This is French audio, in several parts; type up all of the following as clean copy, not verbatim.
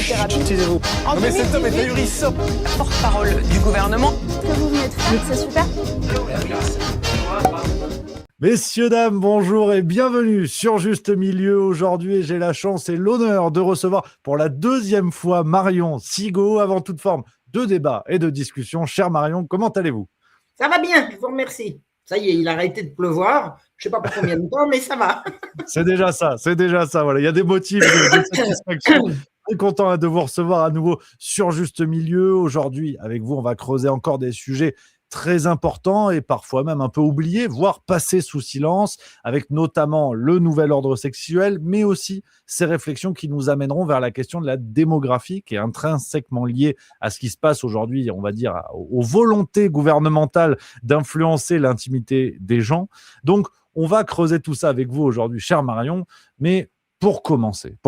thérapie. Excusez-vous. Non mais cet homme est ahurissant. Porte-parole du gouvernement. Ce que vous venez de faire, c'est super. Messieurs, dames, bonjour et bienvenue sur Juste Milieu. Aujourd'hui, j'ai la chance et l'honneur de recevoir pour la deuxième fois Marion Sigaud. Avant toute forme de débat et de discussion, chère Marion, comment allez-vous? Ça va bien, je vous remercie. Ça y est, il a arrêté de pleuvoir. Je ne sais pas pour combien de temps, mais ça va. C'est déjà ça. Voilà. Il y a des motifs de satisfaction. Très content de vous recevoir à nouveau sur Juste Milieu. Aujourd'hui, avec vous, on va creuser encore des sujets très importants et parfois même un peu oubliés, voire passés sous silence, avec notamment le nouvel ordre sexuel, mais aussi ces réflexions qui nous amèneront vers la question de la démographie, qui est intrinsèquement liée à ce qui se passe aujourd'hui, on va dire, aux volontés gouvernementales d'influencer l'intimité des gens. Donc, on va creuser tout ça avec vous aujourd'hui, chère Marion, mais pour commencer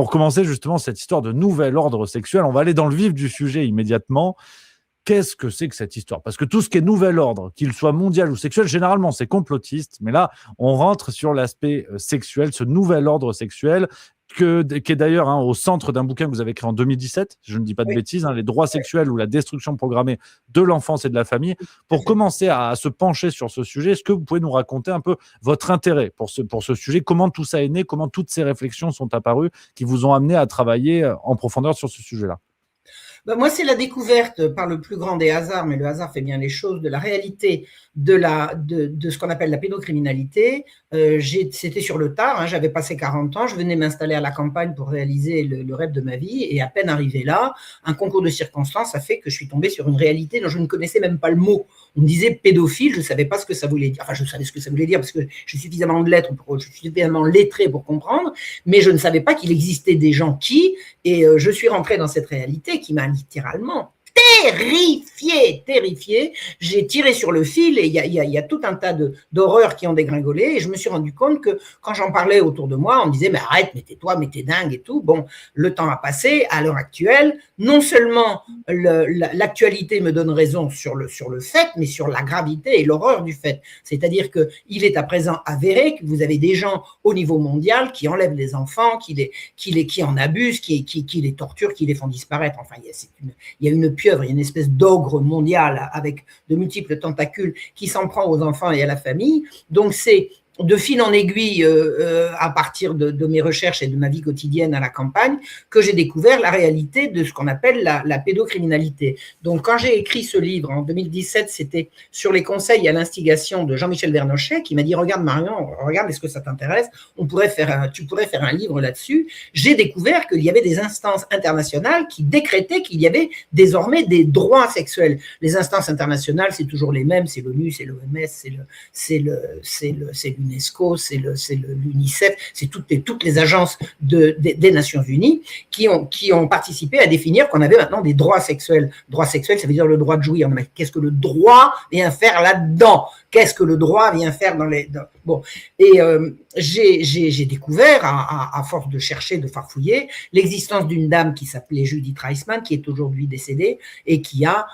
justement cette histoire de nouvel ordre sexuel, on va aller dans le vif du sujet immédiatement. Qu'est-ce que c'est que cette histoire? Parce que tout ce qui est nouvel ordre, qu'il soit mondial ou sexuel, généralement c'est complotiste, mais là on rentre sur l'aspect sexuel, ce nouvel ordre sexuel qui est d'ailleurs au centre d'un bouquin que vous avez écrit en 2017, je ne dis pas de bêtises, les droits sexuels ou la destruction programmée de l'enfance et de la famille. Pour commencer à se pencher sur ce sujet, est-ce que vous pouvez nous raconter un peu votre intérêt pour ce sujet? Comment tout ça est né? Comment toutes ces réflexions sont apparues qui vous ont amené à travailler en profondeur sur ce sujet-là? Moi, c'est la découverte par le plus grand des hasards, mais le hasard fait bien les choses, de la réalité de ce qu'on appelle la pédocriminalité. C'était sur le tard, j'avais passé 40 ans, je venais m'installer à la campagne pour réaliser le rêve de ma vie, et à peine arrivé là, un concours de circonstances a fait que je suis tombée sur une réalité dont je ne connaissais même pas le mot. On me disait pédophile, je ne savais pas ce que ça voulait dire. Enfin, je savais ce que ça voulait dire parce que je suis suffisamment lettré pour comprendre, mais je ne savais pas qu'il existait des gens et je suis rentrée dans cette réalité qui m'a littéralement terrifié. J'ai tiré sur le fil et il y a tout un tas d'horreurs qui ont dégringolé, et je me suis rendu compte que quand j'en parlais autour de moi, on me disait mais arrête, mais tais-toi, mais t'es dingue et tout. Bon, le temps a passé. À l'heure actuelle, non seulement l'actualité me donne raison sur le fait, mais sur la gravité et l'horreur du fait. C'est-à-dire que il est à présent avéré que vous avez des gens au niveau mondial qui enlèvent les enfants, qui en abusent, qui les torturent, qui les font disparaître. Enfin, il y a une pieuvre, il y a une espèce d'ogre mondial avec de multiples tentacules qui s'en prend aux enfants et à la famille. Donc c'est de fil en aiguille, à partir de mes recherches et de ma vie quotidienne à la campagne, que j'ai découvert la réalité de ce qu'on appelle la pédocriminalité. Donc, quand j'ai écrit ce livre en 2017, c'était sur les conseils à l'instigation de Jean-Michel Vernochet, qui m'a dit « Regarde Marion, regarde, est-ce que ça t'intéresse? Tu pourrais faire un livre là-dessus. » J'ai découvert qu'il y avait des instances internationales qui décrétaient qu'il y avait désormais des droits sexuels. Les instances internationales, c'est toujours les mêmes, c'est l'ONU, c'est l'OMS, c'est l'UNESCO, c'est l'UNICEF, c'est toutes les agences des Nations Unies qui ont participé à définir qu'on avait maintenant des droits sexuels. Droits sexuels, ça veut dire le droit de jouir. Mais qu'est-ce que le droit vient faire là-dedans? Qu'est-ce que le droit vient faire bon. Et j'ai découvert, à force de chercher, de farfouiller, l'existence d'une dame qui s'appelait Judith Reisman, qui est aujourd'hui décédée et qui a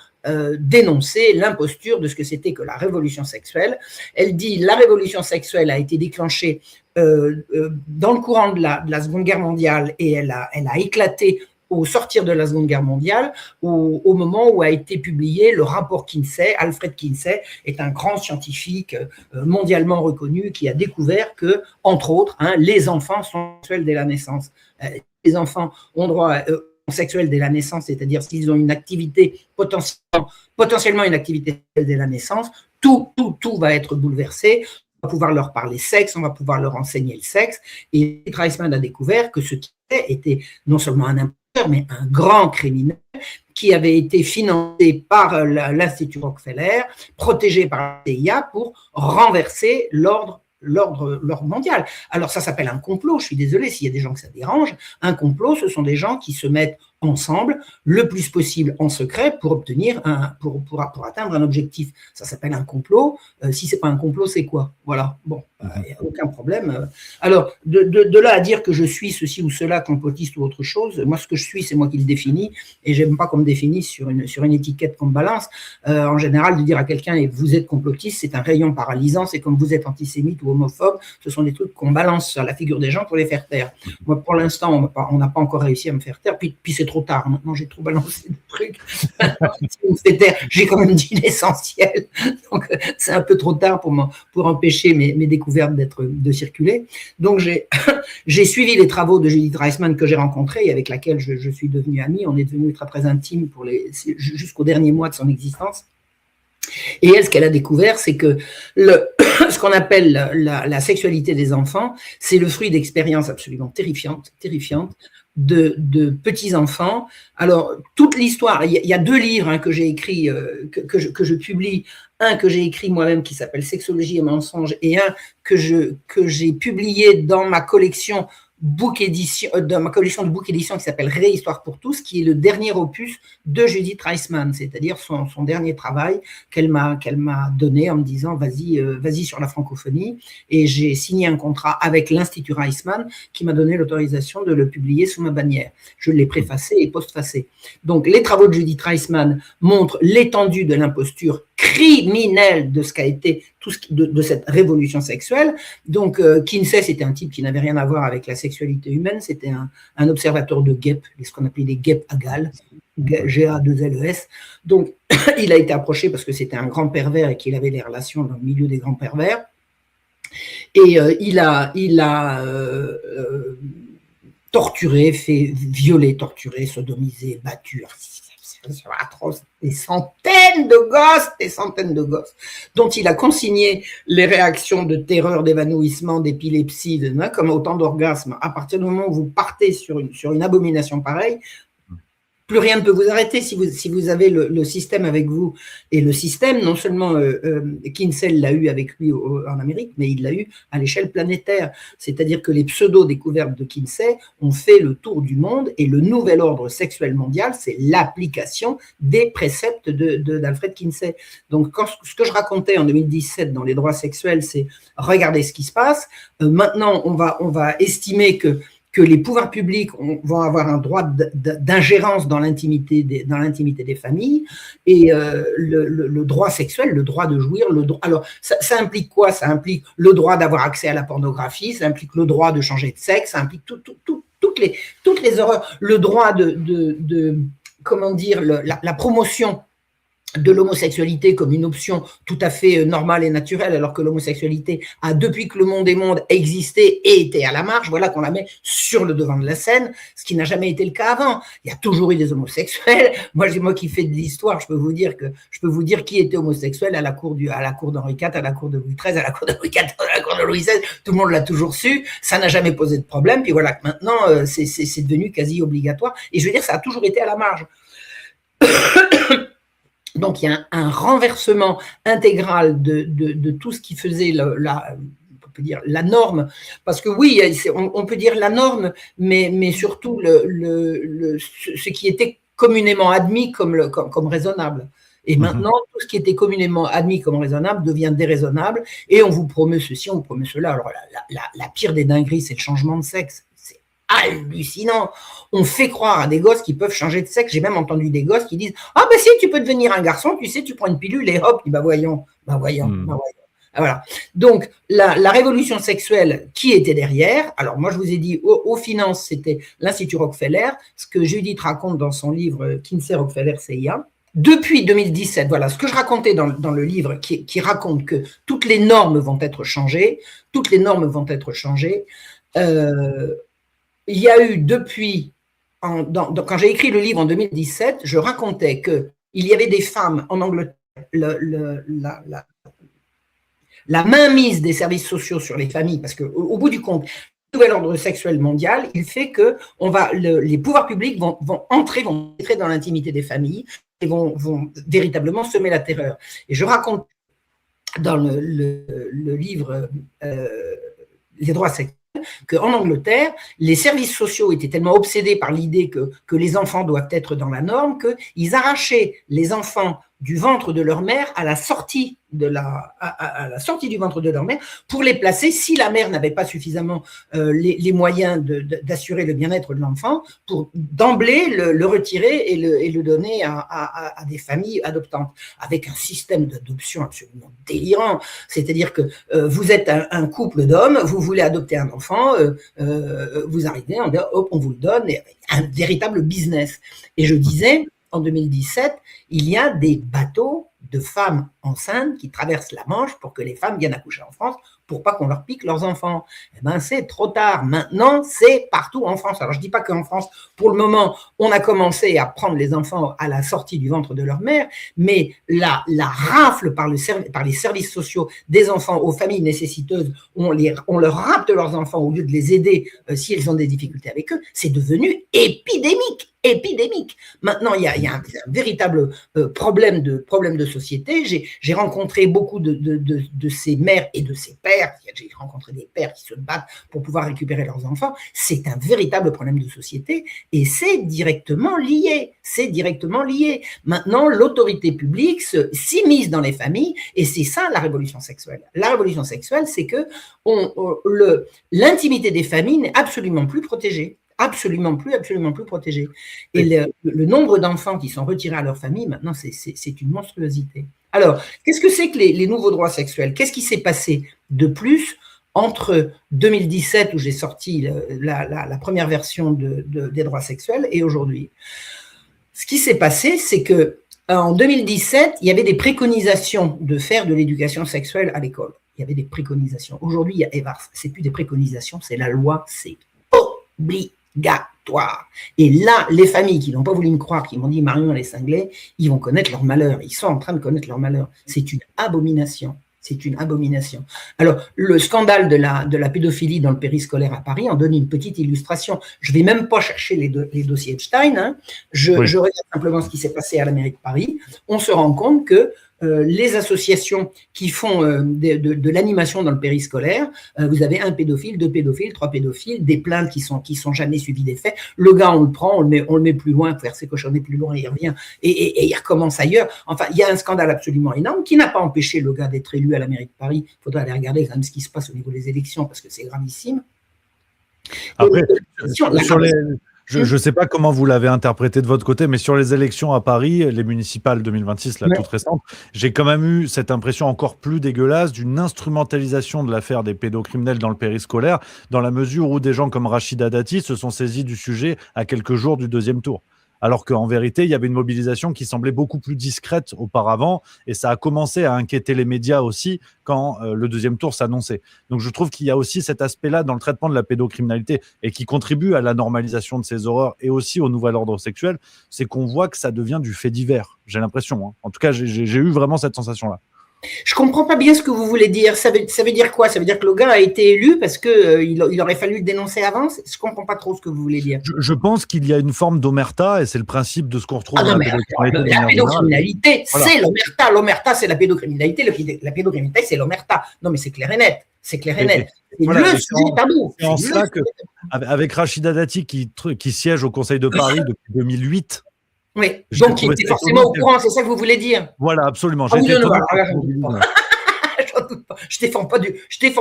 dénoncer l'imposture de ce que c'était que la révolution sexuelle. Elle dit la révolution sexuelle a été déclenchée dans le courant de la Seconde Guerre mondiale, et elle a éclaté au sortir de la Seconde Guerre mondiale, au moment où a été publié le rapport Kinsey. Alfred Kinsey est un grand scientifique mondialement reconnu qui a découvert que, entre autres, les enfants sont sexuels dès la naissance. Les enfants ont droit sexuelle dès la naissance, c'est-à-dire s'ils ont une activité potentiellement une activité sexuelle dès la naissance, tout va être bouleversé. On va pouvoir leur parler sexe, on va pouvoir leur enseigner le sexe. Et Reisman a découvert que ce qui était non seulement un imposteur, mais un grand criminel qui avait été financé par l'Institut Rockefeller, protégé par la CIA pour renverser l'ordre mondial. Alors ça s'appelle un complot, je suis désolé s'il y a des gens que ça dérange. Un complot, ce sont des gens qui se mettent ensemble le plus possible en secret pour obtenir pour atteindre un objectif. Ça s'appelle un complot. Si c'est pas un complot, c'est quoi? Voilà. Bon, il n'y a aucun problème. Alors, de là à dire que je suis ceci ou cela, complotiste ou autre chose, moi, ce que je suis, c'est moi qui le définis, et j'aime pas qu'on me définisse sur une étiquette qu'on me balance. En général, de dire à quelqu'un, vous êtes complotiste, c'est un rayon paralysant, c'est comme vous êtes antisémite ou homophobe, ce sont des trucs qu'on balance sur la figure des gens pour les faire taire. Moi, pour l'instant, on n'a pas encore réussi à me faire taire, puis c'est c'est trop tard. Maintenant, j'ai trop balancé le truc. J'ai quand même dit l'essentiel. Donc, c'est un peu trop tard pour empêcher mes découvertes de circuler. Donc, j'ai suivi les travaux de Judith Reisman que j'ai rencontrée et avec laquelle je suis devenue amie. On est devenus très, très intimes jusqu'au dernier mois de son existence. Et elle, ce qu'elle a découvert, c'est que ce qu'on appelle la sexualité des enfants, c'est le fruit d'expériences absolument terrifiantes de petits-enfants. Alors, toute l'histoire, il y a 2 livres que j'ai écrits, que je publie, un que j'ai écrit moi-même qui s'appelle Sexologie et mensonges, et un que j'ai publié dans ma collection dans ma collection de book édition qui s'appelle Réhistoire pour tous, qui est le dernier opus de Judith Reisman, c'est-à-dire son dernier travail qu'elle m'a donné en me disant vas-y sur la francophonie, et j'ai signé un contrat avec l'Institut Reisman qui m'a donné l'autorisation de le publier sous ma bannière. Je l'ai préfacé et postfacé. Donc les travaux de Judith Reisman montrent l'étendue de l'imposture criminelle de ce qu'a été de cette révolution sexuelle. Donc Kinsey, c'était un type qui n'avait rien à voir avec la sexualité humaine, c'était un observateur de guêpes, ce qu'on appelait les guêpes à Galles, G-A-2-L-E-S. Donc il a été approché parce que c'était un grand pervers et qu'il avait des relations dans le milieu des grands pervers. Et il a torturé, fait violer, torturer, sodomiser, battu, atroce, des centaines de gosses, dont il a consigné les réactions de terreur, d'évanouissement, d'épilepsie, comme autant d'orgasmes. À partir du moment où vous partez sur une abomination pareille, plus rien ne peut vous arrêter si vous avez le système avec vous. Et le système, non seulement Kinsey l'a eu avec lui en Amérique, mais il l'a eu à l'échelle planétaire. C'est-à-dire que les pseudo-découvertes de Kinsey ont fait le tour du monde, et le nouvel ordre sexuel mondial, c'est l'application des préceptes d'Alfred Kinsey. Donc, ce que je racontais en 2017 dans les droits sexuels, c'est regardez ce qui se passe. Maintenant, on va estimer que les pouvoirs publics vont avoir un droit d'ingérence dans l'intimité des familles, et le droit sexuel, le droit de jouir, alors ça implique quoi? Ça implique le droit d'avoir accès à la pornographie, ça implique le droit de changer de sexe, ça implique toutes les horreurs, le droit comment dire, la promotion de l'homosexualité comme une option tout à fait normale et naturelle, alors que l'homosexualité a, depuis que le monde est monde, existé et été à la marge. Voilà qu'on la met sur le devant de la scène, ce qui n'a jamais été le cas avant. Il y a toujours eu des homosexuels. Moi qui fais de l'histoire, je peux vous dire qui était homosexuel à la cour d'Henri IV, à la cour de Louis XIII, à la cour de Louis XIV, à la cour de Louis XVI. Tout le monde l'a toujours su. Ça n'a jamais posé de problème. Puis voilà que maintenant, c'est devenu quasi obligatoire. Et je veux dire, ça a toujours été à la marge. Donc, il y a un renversement intégral de tout ce qui faisait on peut dire la norme, parce que oui, on peut dire la norme, mais surtout ce qui était communément admis comme raisonnable. Et maintenant, tout ce qui était communément admis comme raisonnable devient déraisonnable, et on vous promeut ceci, on vous promeut cela. Alors, la pire des dingueries, c'est le changement de sexe. Hallucinant. On fait croire à des gosses qui peuvent changer de sexe. J'ai même entendu des gosses qui disent ah ben si, tu peux devenir un garçon, tu sais, tu prends une pilule et hop, voyons. Voilà. Donc la révolution sexuelle qui était derrière, alors moi je vous ai dit aux finances, c'était l'Institut Rockefeller, ce que Judith raconte dans son livre Kinsey, Rockefeller, CIA. Depuis 2017, voilà ce que je racontais dans le livre qui raconte que toutes les normes vont être changées, il y a eu depuis, quand j'ai écrit le livre en 2017, je racontais qu'il y avait des femmes en Angleterre, la mainmise des services sociaux sur les familles, parce qu'au bout du compte, le nouvel ordre sexuel mondial, il fait que les pouvoirs publics vont entrer dans l'intimité des familles et vont véritablement semer la terreur. Et je raconte dans le livre Les droits sexuels, qu'en Angleterre, les services sociaux étaient tellement obsédés par l'idée que les enfants doivent être dans la norme qu'ils arrachaient les enfants du ventre de leur mère à la sortie à la sortie du ventre de leur mère pour les placer, si la mère n'avait pas suffisamment les moyens d'assurer le bien-être de l'enfant, pour d'emblée le retirer et le donner à des familles adoptantes, avec un système d'adoption absolument délirant. C'est-à-dire que vous êtes un couple d'hommes, vous voulez adopter un enfant, vous arrivez, on vous le donne, et un véritable business. Et je disais, en 2017, il y a des bateaux de femmes enceintes qui traversent la Manche pour que les femmes viennent accoucher en France, pour pas qu'on leur pique leurs enfants. Eh ben, c'est trop tard. Maintenant, c'est partout en France. Alors, je dis pas qu'en France, pour le moment, on a commencé à prendre les enfants à la sortie du ventre de leur mère, mais la rafle par les services sociaux des enfants aux familles nécessiteuses, on leur rapte leurs enfants au lieu de les aider si elles ont des difficultés avec eux, c'est devenu épidémique. Maintenant, il y a un véritable problème de société. J'ai rencontré beaucoup de ces mères et de ces pères. J'ai rencontré des pères qui se battent pour pouvoir récupérer leurs enfants. C'est un véritable problème de société et c'est directement lié. Maintenant, l'autorité publique s'immisce dans les familles et c'est ça la révolution sexuelle. La révolution sexuelle, c'est que l'intimité des familles n'est absolument plus protégée. Absolument plus protégés. Et le nombre d'enfants qui sont retirés à leur famille, maintenant, c'est une monstruosité. Alors, qu'est-ce que c'est que les nouveaux droits sexuels? Qu'est-ce qui s'est passé de plus entre 2017, où j'ai sorti la première version des droits sexuels, et aujourd'hui? Ce qui s'est passé, c'est que en 2017, il y avait des préconisations de faire de l'éducation sexuelle à l'école. Il y avait des préconisations. Aujourd'hui, il y a EVARS. C'est plus des préconisations, c'est la loi, c'est obligatoire. Et là, les familles qui n'ont pas voulu me croire, qui m'ont dit Marion, elle est cinglée, ils vont connaître leur malheur. Ils sont en train de connaître leur malheur. C'est une abomination. Alors, le scandale de la pédophilie dans le périscolaire à Paris en donne une petite illustration. Je ne vais même pas chercher les dossiers Epstein. Hein. Je regarde simplement ce qui s'est passé à la mairie de Paris. On se rend compte que les associations qui font de l'animation dans le périscolaire, vous avez un pédophile, 2 pédophiles, 3 pédophiles, des plaintes qui sont jamais suivies des faits. Le gars, on le prend, on le met plus loin, pour faire ses cochonneries plus loin, il revient et il recommence ailleurs. Enfin, il y a un scandale absolument énorme qui n'a pas empêché le gars d'être élu à la mairie de Paris. Il faudra aller regarder quand même ce qui se passe au niveau des élections parce que c'est gravissime. Après, je ne sais pas comment vous l'avez interprété de votre côté, mais sur les élections à Paris, les municipales 2026, la toute récente, j'ai quand même eu cette impression encore plus dégueulasse d'une instrumentalisation de l'affaire des pédocriminels dans le périscolaire, dans la mesure où des gens comme Rachida Dati se sont saisis du sujet à quelques jours du deuxième tour. Alors qu'en vérité, il y avait une mobilisation qui semblait beaucoup plus discrète auparavant, et ça a commencé à inquiéter les médias aussi quand le deuxième tour s'annonçait. Donc je trouve qu'il y a aussi cet aspect-là dans le traitement de la pédocriminalité, et qui contribue à la normalisation de ces horreurs, et aussi au nouvel ordre sexuel, c'est qu'on voit que ça devient du fait divers, j'ai l'impression. Hein. En tout cas, j'ai eu vraiment cette sensation-là. Je comprends pas bien ce que vous voulez dire. Ça veut dire quoi? Ça veut dire que le gars a été élu parce que il aurait fallu le dénoncer avant? Je comprends pas trop ce que vous voulez dire. Je pense qu'il y a une forme d'omerta et c'est le principe de ce qu'on retrouve dans la pédocriminalité. Voilà. C'est l'omerta. L'omerta, c'est la pédocriminalité. La pédocriminalité, c'est l'omerta. Non, mais c'est clair et net. C'est clair et net. Voilà, le sujet tabou. C'est en cela qu'avec Rachida Dati qui siège au Conseil de Paris depuis 2008. Oui, donc il était forcément au courant, c'est ça que vous voulez dire? Voilà, absolument. Je défends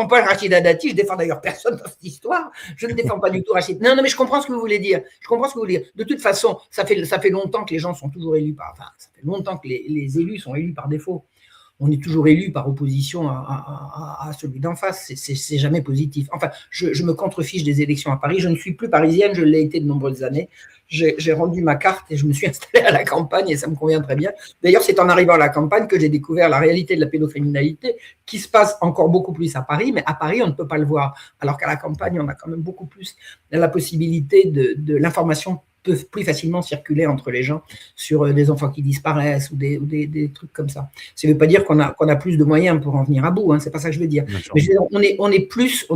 pas Rachida Dati, je défends d'ailleurs personne dans cette histoire. Je ne défends pas du tout Rachida. Non, mais je comprends ce que vous voulez dire. De toute façon, ça fait longtemps que les gens sont toujours élus ça fait longtemps que les élus sont élus par défaut. On est toujours élu par opposition à celui d'en face. C'est jamais positif. Enfin, je me contrefiche des élections à Paris. Je ne suis plus parisienne, je l'ai été de nombreuses années. J'ai rendu ma carte et je me suis installée à la campagne et ça me convient très bien. D'ailleurs, c'est en arrivant à la campagne que j'ai découvert la réalité de la pédocriminalité qui se passe encore beaucoup plus à Paris, mais à Paris, on ne peut pas le voir. Alors qu'à la campagne, on a quand même beaucoup plus la possibilité de l'information peut plus facilement circuler entre les gens sur des enfants qui disparaissent ou des trucs comme ça. Ça ne veut pas dire qu'on a plus de moyens pour en venir à bout, hein, c'est pas ça que je veux dire. Mais je veux dire, on est plus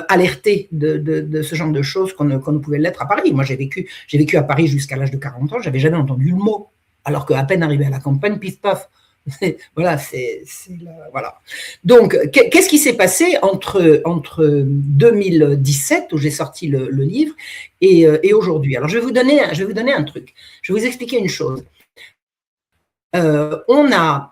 alerté de ce genre de choses qu'on ne pouvait l'être à Paris. Moi, j'ai vécu à Paris jusqu'à l'âge de 40 ans, j'avais jamais entendu le mot, alors qu'à peine arrivé à la campagne, pif paf. Voilà, voilà. Donc, qu'est-ce qui s'est passé entre 2017 où j'ai sorti le livre et aujourd'hui? Alors, je vais vous donner un truc. Je vais vous expliquer une chose. on a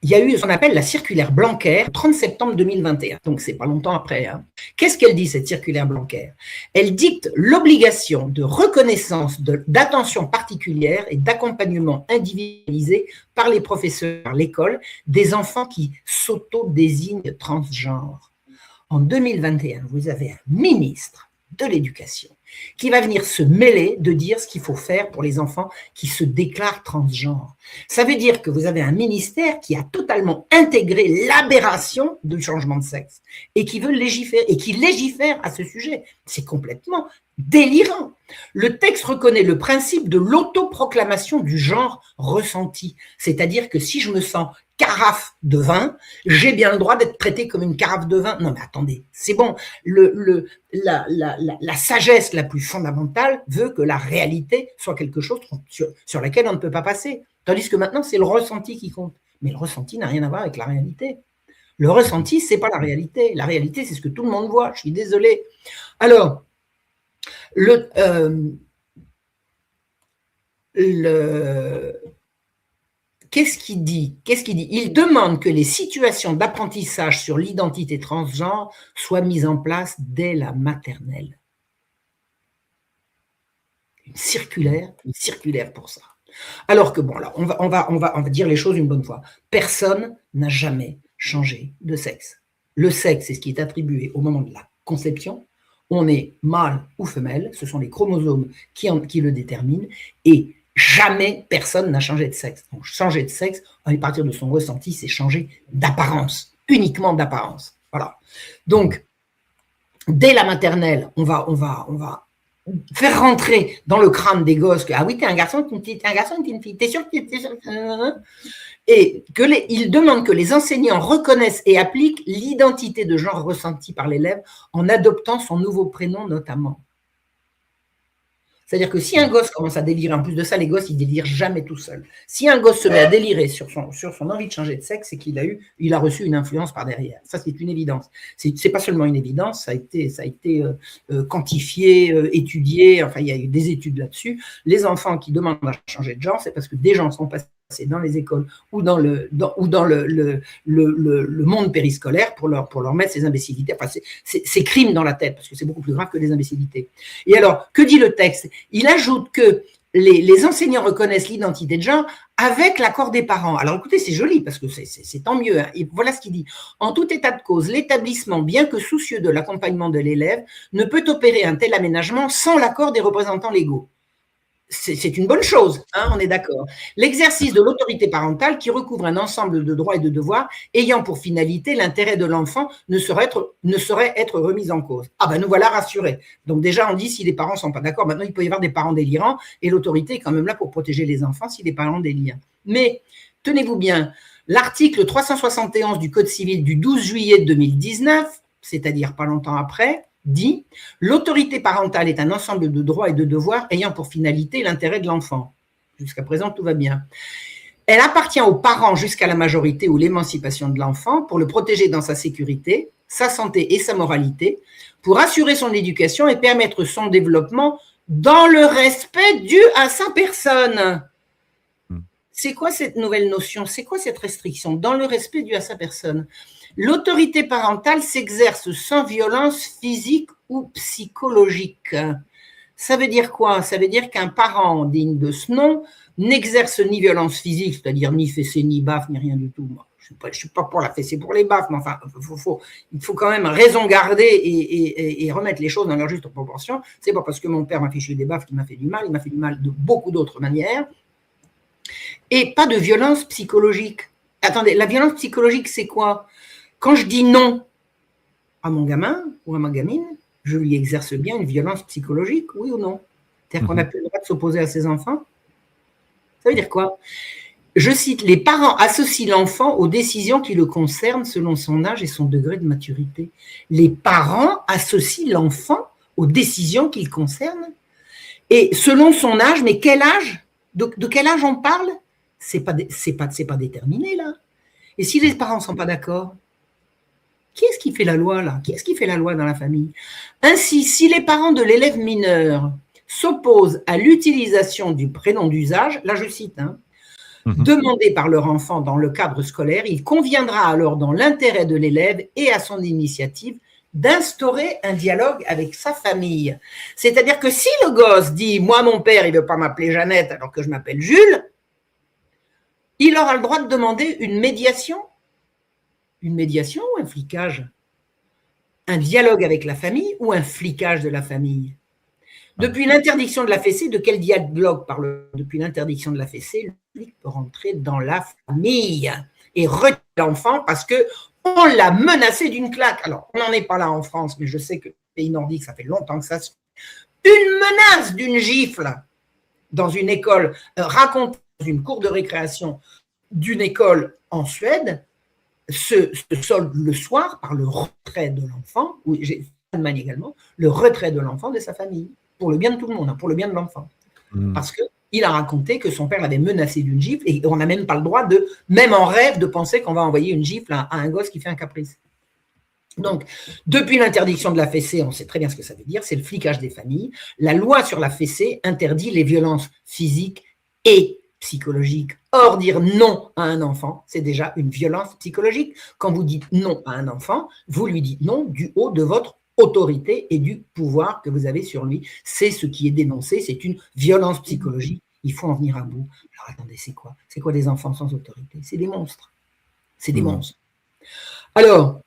il y a eu ce qu'on appelle la circulaire Blanquer, le 30 septembre 2021, donc c'est pas longtemps après. Hein. Qu'est-ce qu'elle dit, cette circulaire Blanquer? Elle dicte l'obligation de reconnaissance d'attention particulière et d'accompagnement individualisé par les professeurs à l'école des enfants qui s'auto-désignent transgenres. En 2021, vous avez un ministre de l'Éducation qui va venir se mêler de dire ce qu'il faut faire pour les enfants qui se déclarent transgenres. Ça veut dire que vous avez un ministère qui a totalement intégré l'aberration du changement de sexe et qui veut légiférer, et qui légifère à ce sujet. C'est complètement délirant. Le texte reconnaît le principe de l'autoproclamation du genre ressenti, c'est-à-dire que si je me sens carafe de vin, j'ai bien le droit d'être traité comme une carafe de vin. Non mais attendez, c'est bon. La sagesse la plus fondamentale veut que la réalité soit quelque chose sur laquelle on ne peut pas passer. Tandis que maintenant, c'est le ressenti qui compte. Mais le ressenti n'a rien à voir avec la réalité. Le ressenti, c'est pas la réalité. La réalité, c'est ce que tout le monde voit. Je suis désolé. Alors, qu'est-ce qu'il dit? Il demande que les situations d'apprentissage sur l'identité transgenre soient mises en place dès la maternelle. Une circulaire pour ça. Alors que bon, là, on va dire les choses une bonne fois. Personne n'a jamais changé de sexe. Le sexe, c'est ce qui est attribué au moment de la conception. On est mâle ou femelle, ce sont les chromosomes qui le déterminent, et jamais personne n'a changé de sexe. Donc, changer de sexe, à partir de son ressenti, c'est changer d'apparence, uniquement d'apparence. Voilà. Donc, dès la maternelle, on va faire rentrer dans le crâne des gosses que, ah oui, t'es un garçon, t'es un garçon, t'es une fille, t'es sûr que t'es sûr. Et il demande que les enseignants reconnaissent et appliquent l'identité de genre ressentie par l'élève en adoptant son nouveau prénom notamment. C'est-à-dire que si un gosse commence à délirer, en plus de ça, les gosses, ils délirent jamais tout seuls. Si un gosse se met à délirer sur son envie de changer de sexe, c'est qu'il a reçu une influence par derrière. Ça, c'est une évidence. C'est pas seulement une évidence, ça a été quantifié, étudié, enfin, il y a eu des études là-dessus. Les enfants qui demandent à changer de genre, c'est parce que des gens sont passés dans les écoles ou dans le monde périscolaire pour leur mettre ces imbécilités, enfin ces crimes dans la tête, parce que c'est beaucoup plus grave que des imbécilités. Et alors, que dit le texte? Il ajoute que les enseignants reconnaissent l'identité de genre avec l'accord des parents. Alors écoutez, c'est joli, parce que c'est tant mieux. Hein. Et voilà ce qu'il dit. En tout état de cause, l'établissement, bien que soucieux de l'accompagnement de l'élève, ne peut opérer un tel aménagement sans l'accord des représentants légaux. C'est une bonne chose, hein, on est d'accord. L'exercice de l'autorité parentale qui recouvre un ensemble de droits et de devoirs ayant pour finalité l'intérêt de l'enfant ne saurait être remis en cause. Ah ben nous voilà rassurés. Donc déjà on dit si les parents ne sont pas d'accord, maintenant il peut y avoir des parents délirants et l'autorité est quand même là pour protéger les enfants si les parents délirent. Mais tenez-vous bien, l'article 371 du Code civil du 12 juillet 2019, c'est-à-dire pas longtemps après, dit « L'autorité parentale est un ensemble de droits et de devoirs ayant pour finalité l'intérêt de l'enfant. » Jusqu'à présent, tout va bien. Elle appartient aux parents jusqu'à la majorité ou l'émancipation de l'enfant pour le protéger dans sa sécurité, sa santé et sa moralité, pour assurer son éducation et permettre son développement dans le respect dû à sa personne. C'est quoi cette nouvelle notion? C'est quoi cette restriction? Dans le respect dû à sa personne. L'autorité parentale s'exerce sans violence physique ou psychologique. Ça veut dire quoi? Ça veut dire qu'un parent digne de ce nom n'exerce ni violence physique, c'est-à-dire ni fessée, ni baffe, ni rien du tout. Moi, je ne suis pas pour la fessée, pour les baffes, mais enfin, il faut quand même raison garder et remettre les choses dans leur juste proportion. C'est pas parce que mon père m'a fichu des baffes qu'il m'a fait du mal, il m'a fait du mal de beaucoup d'autres manières. Et pas de violence psychologique. Attendez, la violence psychologique, c'est quoi? Quand je dis non à mon gamin ou à ma gamine, je lui exerce bien une violence psychologique, oui ou non? C'est-à-dire qu'on n'a plus le droit de s'opposer à ses enfants? Ça veut dire quoi? Je cite, les parents associent l'enfant aux décisions qui le concernent selon son âge et son degré de maturité. Les parents associent l'enfant aux décisions qui le concernent. Et selon son âge, mais quel âge? De quel âge on parle? C'est pas déterminé, là. Et si les parents ne sont pas d'accord, qui est-ce qui fait la loi, là? Qui est-ce qui fait la loi dans la famille? Ainsi, si les parents de l'élève mineur s'opposent à l'utilisation du prénom d'usage, là je cite, demandé par leur enfant dans le cadre scolaire, il conviendra alors dans l'intérêt de l'élève et à son initiative d'instaurer un dialogue avec sa famille. C'est-à-dire que si le gosse dit « moi, mon père, il ne veut pas m'appeler Jeannette alors que je m'appelle Jules », il aura le droit de demander une médiation. Une médiation ou un flicage? Un dialogue avec la famille ou un flicage de la famille? Depuis l'interdiction de la fessée, de quel dialogue parle? Depuis l'interdiction de la fessée, le flic peut rentrer dans la famille et retirer l'enfant parce que on l'a menacé d'une claque. Alors, on n'en est pas là en France, mais je sais que les pays nordiques, ça fait longtemps que ça se fait. Une menace d'une gifle dans une école, racontée dans une cour de récréation d'une école en Suède, se solde le soir par le retrait de l'enfant, ou j'ai également, le retrait de l'enfant de sa famille, pour le bien de tout le monde, pour le bien de l'enfant. Parce qu'il a raconté que son père l'avait menacé d'une gifle et on n'a même pas le droit de, même en rêve, de penser qu'on va envoyer une gifle à un gosse qui fait un caprice. Donc, depuis l'interdiction de la fessée, on sait très bien ce que ça veut dire, c'est le flicage des familles. La loi sur la fessée interdit les violences physiques et psychologiques. Or, dire non à un enfant, c'est déjà une violence psychologique. Quand vous dites non à un enfant, vous lui dites non du haut de votre autorité et du pouvoir que vous avez sur lui. C'est ce qui est dénoncé, c'est une violence psychologique. Il faut en venir à bout. Alors attendez, c'est quoi? C'est quoi des enfants sans autorité? C'est des monstres. C'est des monstres. Alors,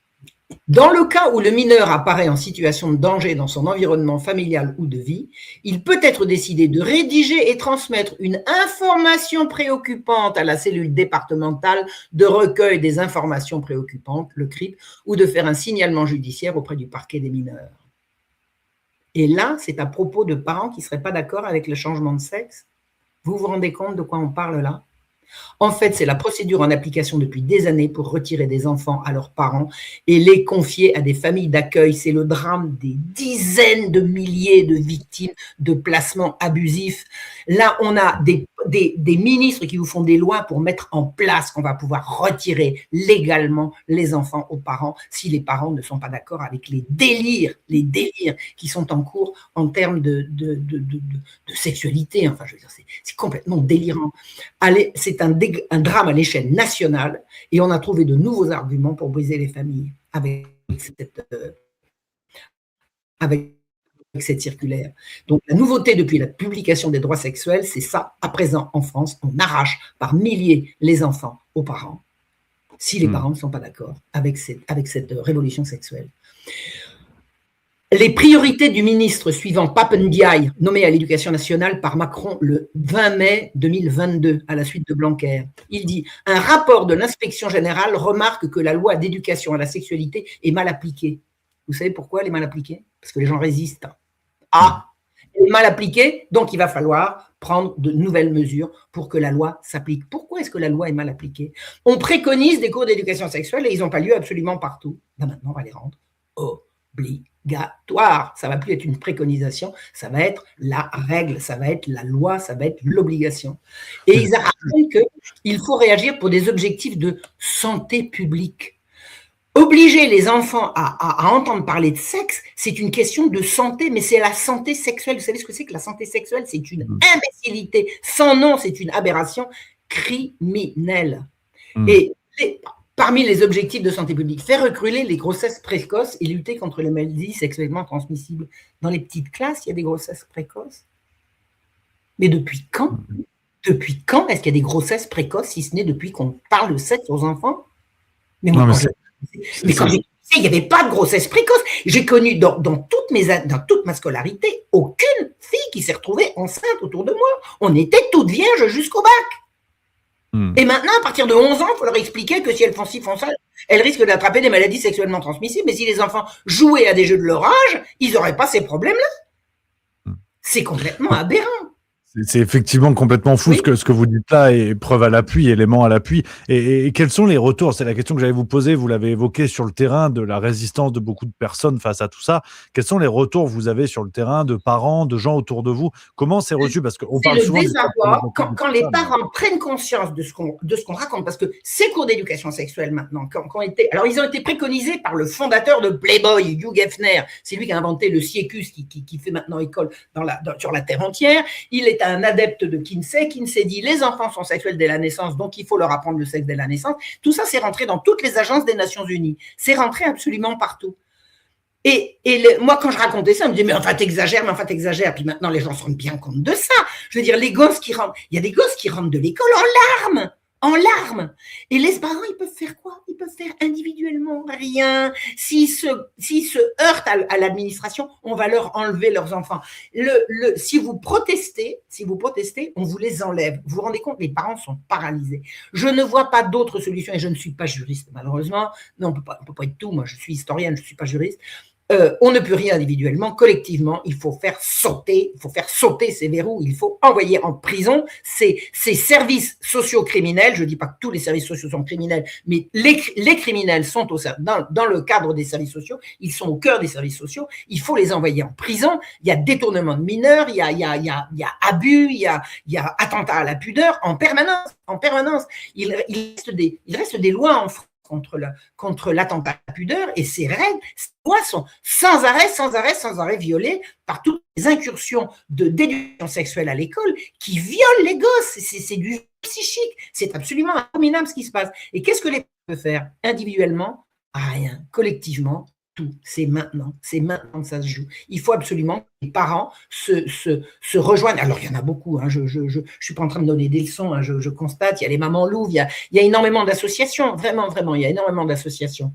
dans le cas où le mineur apparaît en situation de danger dans son environnement familial ou de vie, il peut être décidé de rédiger et transmettre une information préoccupante à la cellule départementale de recueil des informations préoccupantes, le CRIP, ou de faire un signalement judiciaire auprès du parquet des mineurs. Et là, c'est à propos de parents qui ne seraient pas d'accord avec le changement de sexe. Vous vous rendez compte de quoi on parle là? En fait, c'est la procédure en application depuis des années pour retirer des enfants à leurs parents et les confier à des familles d'accueil. C'est le drame des dizaines de milliers de victimes de placements abusifs. Là, on a des ministres qui vous font des lois pour mettre en place qu'on va pouvoir retirer légalement les enfants aux parents si les parents ne sont pas d'accord avec les délires qui sont en cours en termes de sexualité. Enfin, je veux dire, c'est complètement délirant. C'est un drame à l'échelle nationale et on a trouvé de nouveaux arguments pour briser les familles avec cette circulaire. Donc, la nouveauté depuis la publication des droits sexuels, c'est ça. À présent, en France, on arrache par milliers les enfants aux parents si les parents ne sont pas d'accord avec cette révolution sexuelle. Les priorités du ministre suivant Pape Ndiaye, nommé à l'Éducation nationale par Macron le 20 mai 2022, à la suite de Blanquer. Il dit « Un rapport de l'inspection générale remarque que la loi d'éducation à la sexualité est mal appliquée. » Vous savez pourquoi elle est mal appliquée? Parce que les gens résistent. Ah, elle est mal appliquée, donc il va falloir prendre de nouvelles mesures pour que la loi s'applique. Pourquoi est-ce que la loi est mal appliquée? On préconise des cours d'éducation sexuelle et ils n'ont pas lieu absolument partout. Ben maintenant, on va les rendre obligatoires. Ça ne va plus être une préconisation, ça va être la règle, ça va être la loi, ça va être l'obligation. Et ils rappellent qu'il faut réagir pour des objectifs de santé publique. Obliger les enfants à entendre parler de sexe, c'est une question de santé, mais c'est la santé sexuelle. Vous savez ce que c'est que la santé sexuelle? C'est une imbécilité. Sans nom, c'est une aberration criminelle. Et parmi les objectifs de santé publique, faire reculer les grossesses précoces et lutter contre les maladies sexuellement transmissibles. Dans les petites classes, il y a des grossesses précoces. Mais depuis quand? Depuis quand est-ce qu'il y a des grossesses précoces, si ce n'est depuis qu'on parle de sexe aux enfants? Mais moi, quand il n'y avait pas de grossesse précoce. J'ai connu dans toute ma scolarité aucune fille qui s'est retrouvée enceinte autour de moi. On était toutes vierges jusqu'au bac. Et maintenant, à partir de 11 ans, il faut leur expliquer que si elles font ci, font ça, elles risquent d'attraper des maladies sexuellement transmissibles. Mais si les enfants jouaient à des jeux de leur âge, ils n'auraient pas ces problèmes-là. C'est complètement aberrant. C'est effectivement complètement fou Oui. ce que vous dites là, et preuve à l'appui, élément à l'appui. Et quels sont les retours? C'est la question que j'allais vous poser. Vous l'avez évoqué sur le terrain, de la résistance de beaucoup de personnes face à tout ça. Quels sont les retours que vous avez sur le terrain de parents, de gens autour de vous? Comment c'est reçu? Parce qu'on C'est parle le souvent désarroi de quand les parents prennent conscience de ce qu'on raconte, parce que ces cours d'éducation sexuelle maintenant, alors ils ont été préconisés par le fondateur de Playboy, Hugh Hefner. C'est lui qui a inventé le siecus qui fait maintenant école sur la terre entière. Il est un adepte de Kinsey. Kinsey dit les enfants sont sexuels dès la naissance, donc il faut leur apprendre le sexe dès la naissance. Tout ça, c'est rentré dans toutes les agences des Nations Unies. C'est rentré absolument partout. Moi, quand je racontais ça, on me disait, mais enfin, t'exagères. Puis maintenant, les gens se rendent bien compte de ça. Je veux dire, les gosses qui rentrent, il y a des gosses qui rentrent de l'école en larmes. Et les parents, ils peuvent faire quoi? Ils peuvent faire individuellement rien. S'ils se heurtent à l'administration, on va leur enlever leurs enfants. Si vous protestez, on vous les enlève. Vous vous rendez compte, les parents sont paralysés. Je ne vois pas d'autre solution, et je ne suis pas juriste, malheureusement. Non, on peut pas être tout. Moi, je suis historienne, je ne suis pas juriste. On ne peut rien individuellement, collectivement, il faut faire sauter ces verrous, il faut envoyer en prison ces services sociaux criminels. Je ne dis pas que tous les services sociaux sont criminels, mais les criminels sont dans le cadre des services sociaux, ils sont au cœur des services sociaux, il faut les envoyer en prison. Il y a détournement de mineurs, il y a abus, il y a attentat à la pudeur en permanence. Il reste des lois en France contre l'attentat à la pudeur, et ces règles, ces lois sont sans arrêt violées par toutes les incursions d'éducation sexuelle à l'école qui violent les gosses. C'est du psychique, c'est absolument abominable ce qui se passe. Et qu'est-ce que les parents peuvent faire individuellement? Rien. Collectivement, tout. C'est maintenant que ça se joue. Il faut absolument que les parents se rejoignent. Alors, il y en a beaucoup. Je ne suis pas en train de donner des leçons. Je constate, il y a les mamans louves, il y a énormément d'associations. Vraiment, il y a énormément d'associations.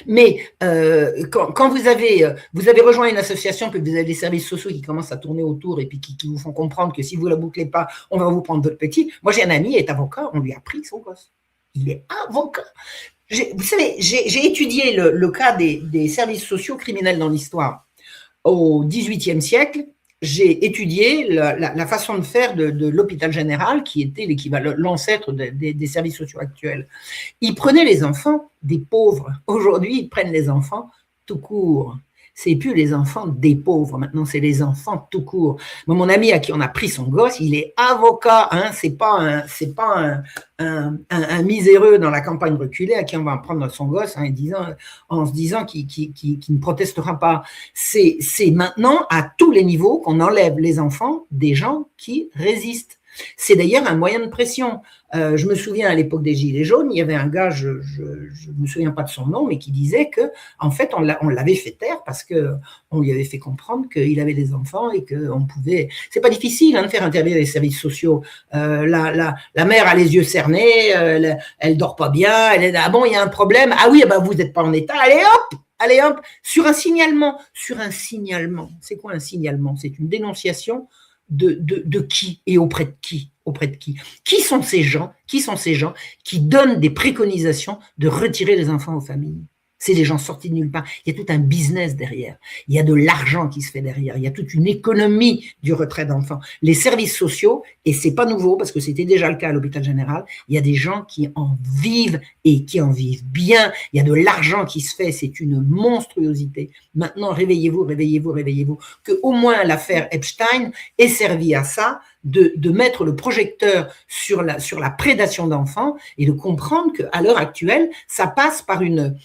Mais quand vous avez rejoint une association, puis vous avez des services sociaux qui commencent à tourner autour et puis qui vous font comprendre que si vous ne la bouclez pas, on va vous prendre votre petit. Moi, j'ai un ami qui est avocat, on lui a pris son gosse. Il est avocat. Vous savez, j'ai étudié le cas des services sociaux criminels dans l'histoire. Au XVIIIe siècle, j'ai étudié la façon de faire de l'hôpital général, qui était l'ancêtre des services sociaux actuels. Ils prenaient les enfants des pauvres. Aujourd'hui, ils prennent les enfants tout court. C'est plus les enfants des pauvres, maintenant c'est les enfants tout court. Moi, mon ami à qui on a pris son gosse, il est avocat, c'est pas un miséreux dans la campagne reculée à qui on va prendre son gosse en se disant qu'il ne protestera pas. C'est maintenant à tous les niveaux qu'on enlève les enfants des gens qui résistent. C'est d'ailleurs un moyen de pression. Je me souviens à l'époque des Gilets jaunes, il y avait un gars, je ne me souviens pas de son nom, mais qui disait que, en fait, on l'avait fait taire parce qu'on lui avait fait comprendre qu'il avait des enfants et qu'on pouvait. C'est pas difficile de faire intervenir les services sociaux. La mère a les yeux cernés, elle dort pas bien, elle est ah bon, il y a un problème. Ah oui, vous n'êtes pas en état. Allez hop, sur un signalement. C'est quoi un signalement? C'est une dénonciation de qui et auprès de qui? Qui sont ces gens qui donnent des préconisations de retirer les enfants aux familles? C'est des gens sortis de nulle part. Il y a tout un business derrière. Il y a de l'argent qui se fait derrière. Il y a toute une économie du retrait d'enfants. Les services sociaux, et c'est pas nouveau parce que c'était déjà le cas à l'hôpital général, il y a des gens qui en vivent et qui en vivent bien. Il y a de l'argent qui se fait. C'est une monstruosité. Maintenant, réveillez-vous. Que au moins l'affaire Epstein ait servi à ça, de mettre le projecteur sur la prédation d'enfants et de comprendre qu'à l'heure actuelle, ça passe par une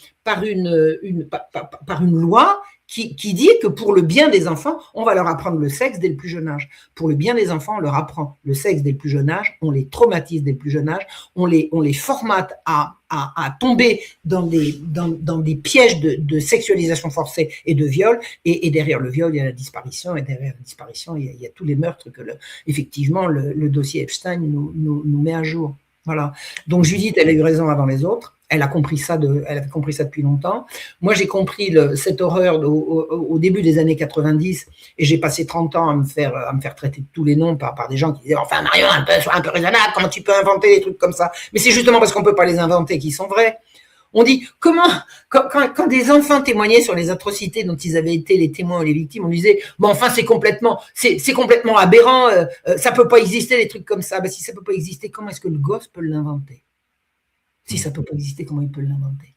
loi qui dit que pour le bien des enfants, on va leur apprendre le sexe dès le plus jeune âge. Pour le bien des enfants, on leur apprend le sexe dès le plus jeune âge, on les traumatise dès le plus jeune âge, on les formate à tomber dans des pièges de sexualisation forcée et de viol, et derrière le viol, il y a la disparition, et derrière la disparition, il y a tous les meurtres que effectivement le dossier Epstein nous met à jour. Voilà. Donc Judith, elle a eu raison avant les autres. Elle avait compris ça depuis longtemps. Moi, j'ai compris cette horreur au début des années 90, et j'ai passé 30 ans à me faire traiter de tous les noms par des gens qui disaient « Enfin, Marion, sois un peu raisonnable, comment tu peux inventer des trucs comme ça ?» Mais c'est justement parce qu'on ne peut pas les inventer qu'ils sont vrais. On dit, quand des enfants témoignaient sur les atrocités dont ils avaient été les témoins ou les victimes, on disait, bon, enfin, c'est complètement aberrant, ça peut pas exister, des trucs comme ça. Ben, si ça peut pas exister, comment est-ce que le gosse peut l'inventer? Si ça peut pas exister, comment il peut l'inventer?